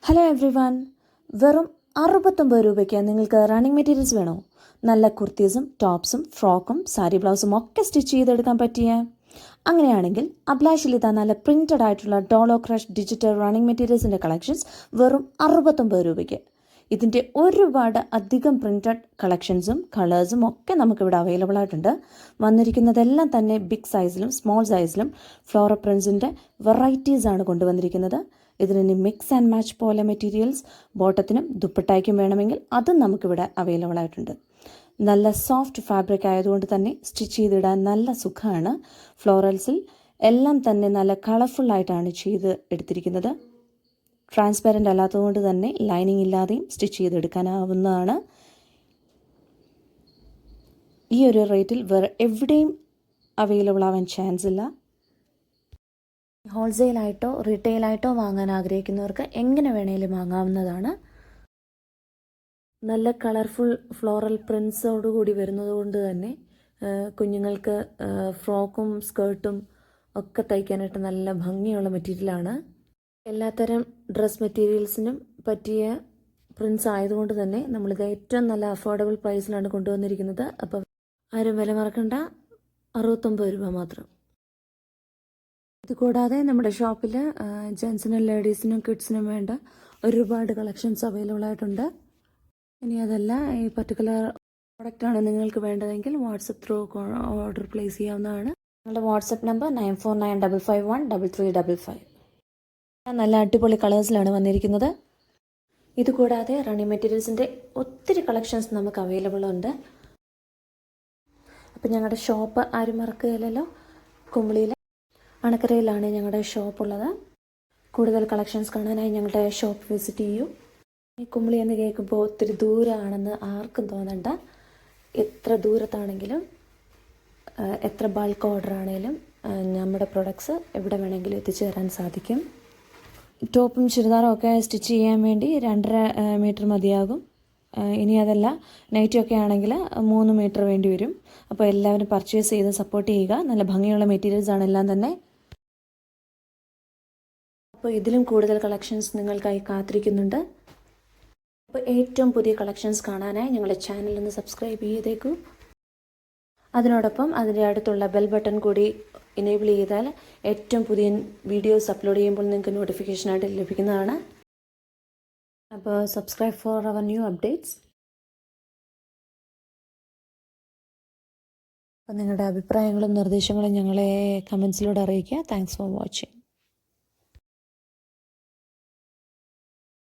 Hello every one, വെറും 69 രൂപയ്ക്ക് നിങ്ങൾക്ക് റണ്ണിങ് മെറ്റീരിയൽസ് വേണോ? നല്ല കുർത്തീസും ടോപ്സും ഫ്രോക്കും സാരി ബ്ലൗസും ഒക്കെ സ്റ്റിച്ച് ചെയ്തെടുക്കാൻ പറ്റിയ അങ്ങനെയാണെങ്കിൽ അഭിലാഷിൽ ഇതാ നല്ല പ്രിൻറ്റഡ് ആയിട്ടുള്ള ഡോളോ ക്രഷ് ഡിജിറ്റൽ റണ്ണിങ് മെറ്റീരിയൽസിൻ്റെ കളക്ഷൻസ് വെറും 69 രൂപയ്ക്ക്. ഇതിൻ്റെ ഒരുപാട് അധികം പ്രിൻറ്റഡ് കളക്ഷൻസും കളേഴ്സും ഒക്കെ നമുക്കിവിടെ അവൈലബിൾ ആയിട്ടുണ്ട്. വന്നിരിക്കുന്നതെല്ലാം തന്നെ ബിഗ് സൈസിലും സ്മോൾ സൈസിലും ഫ്ലോറൽ പ്രിൻസിൻ്റെ വെറൈറ്റീസാണ് കൊണ്ടുവന്നിരിക്കുന്നത്. ഇതിന് മിക്സ് ആൻഡ് മാച്ച് പോലെ മെറ്റീരിയൽസ് ബോട്ടത്തിനും ദുപ്പട്ടായ്ക്കും വേണമെങ്കിൽ അതും നമുക്കിവിടെ അവൈലബിൾ ആയിട്ടുണ്ട്. നല്ല സോഫ്റ്റ് ഫാബ്രിക് ആയതുകൊണ്ട് തന്നെ സ്റ്റിച്ച് ചെയ്തിടാൻ നല്ല സുഖമാണ്. ഫ്ലോറൽസിൽ എല്ലാം തന്നെ നല്ല കളർഫുള്ളായിട്ടാണ് ചെയ്ത് എടുത്തിരിക്കുന്നത്. ട്രാൻസ്പെറൻ്റ് അല്ലാത്തതുകൊണ്ട് തന്നെ ലൈനിങ് ഇല്ലാതെയും സ്റ്റിച്ച് ചെയ്തെടുക്കാനാവുന്നതാണ്. ഈ ഒരു റേറ്റിൽ വേറെ എവിടെയും അവൈലബിൾ ആവാൻ ചാൻസ് ഇല്ല. ഹോൾസെയിലായിട്ടോ റീറ്റെയിലായിട്ടോ വാങ്ങാൻ ആഗ്രഹിക്കുന്നവർക്ക് എങ്ങനെ വേണേലും വാങ്ങാവുന്നതാണ്. നല്ല കളർഫുൾ ഫ്ലോറൽ പ്രിൻസോടുകൂടി വരുന്നത് കൊണ്ട് തന്നെ കുഞ്ഞുങ്ങൾക്ക് ഫ്രോക്കും സ്കേർട്ടും ഒക്കെ തയ്ക്കാനായിട്ട് നല്ല ഭംഗിയുള്ള മെറ്റീരിയലാണ്. എല്ലാത്തരം ഡ്രസ് മെറ്റീരിയൽസിനും പറ്റിയ പ്രിൻസ് ആയതുകൊണ്ട് തന്നെ നമ്മളിത് ഏറ്റവും നല്ല അഫോർഡബിൾ പ്രൈസിലാണ് കൊണ്ടുവന്നിരിക്കുന്നത്. അപ്പം ആരും വില മറക്കണ്ട, 69 രൂപ മാത്രം. ഇതുകൂടാതെ നമ്മുടെ ഷോപ്പിൽ ജെൻസിനും ലേഡീസിനും കിഡ്സിനും വേണ്ട ഒരുപാട് കളക്ഷൻസ് അവൈലബിൾ ആയിട്ടുണ്ട്. ഇനി അതല്ല, ഈ പർട്ടിക്കുലർ പ്രോഡക്റ്റാണ് നിങ്ങൾക്ക് വേണ്ടതെങ്കിൽ വാട്സപ്പ് ത്രൂ ഓർഡർ പ്ലേസ് ചെയ്യാവുന്നതാണ്. നിങ്ങളുടെ വാട്സപ്പ് നമ്പർ 9495513355. നല്ല അടിപൊളി കളേഴ്സിലാണ് വന്നിരിക്കുന്നത്. ഇതുകൂടാതെ റണ്ണിങ് മെറ്റീരിയൽസിൻ്റെ ഒത്തിരി കളക്ഷൻസ് നമുക്ക് അവൈലബിൾ ഉണ്ട്. അപ്പം ഞങ്ങളുടെ ഷോപ്പ് ആരും മറക്കുകയില്ലല്ലോ. കുമ്പളിയിലെ അണക്കരയിലാണ് ഞങ്ങളുടെ ഷോപ്പുള്ളത്. കൂടുതൽ കളക്ഷൻസ് കാണാനായി ഞങ്ങളുടെ ഷോപ്പ് വിസിറ്റ് ചെയ്യൂ. ഈ കുമ്പളി എന്ന് കേൾക്കുമ്പോൾ ഒത്തിരി ദൂരമാണെന്ന് ആർക്കും തോന്നണ്ട. എത്ര ദൂരത്താണെങ്കിലും എത്ര ബൾക്ക് ഓർഡർ ആണെങ്കിലും നമ്മുടെ പ്രൊഡക്ട്സ് എവിടെ വേണമെങ്കിലും എത്തിച്ചു തരാൻ സാധിക്കും. ടോപ്പും ചുരിദാറും ഒക്കെ സ്റ്റിച്ച് ചെയ്യാൻ വേണ്ടി 2.5 മീറ്റർ മതിയാകും. ഇനി അതല്ല, നൈറ്റൊക്കെ ആണെങ്കിൽ 3 മീറ്റർ വേണ്ടി വരും. അപ്പോൾ എല്ലാവരും പർച്ചേസ് ചെയ്ത് സപ്പോർട്ട് ചെയ്യുക. നല്ല ഭംഗിയുള്ള മെറ്റീരിയൽസ് ആണ് എല്ലാം തന്നെ. അപ്പോൾ ഇതിലും കൂടുതൽ കളക്ഷൻസ് നിങ്ങൾക്കായി കാത്തിരിക്കുന്നുണ്ട്. അപ്പോൾ ഏറ്റവും പുതിയ കളക്ഷൻസ് കാണാനായി ഞങ്ങളുടെ ചാനൽ ഒന്ന് സബ്സ്ക്രൈബ് ചെയ്തേക്കൂ. അതിനോടൊപ്പം അതിൻ്റെ അടുത്തുള്ള ബെൽ ബട്ടൺ കൂടി എനേബിൾ ചെയ്താൽ ഏറ്റവും പുതിയ വീഡിയോസ് അപ്ലോഡ് ചെയ്യുമ്പോൾ നിങ്ങൾക്ക് നോട്ടിഫിക്കേഷനായിട്ട് ലഭിക്കുന്നതാണ്. അപ്പോൾ subscribe for our new updates. അപ്പോൾ നിങ്ങളുടെ അഭിപ്രായങ്ങളും നിർദ്ദേശങ്ങളും ഞങ്ങളെ കമൻസിലൂടെ അറിയിക്കുക. Thanks for watching.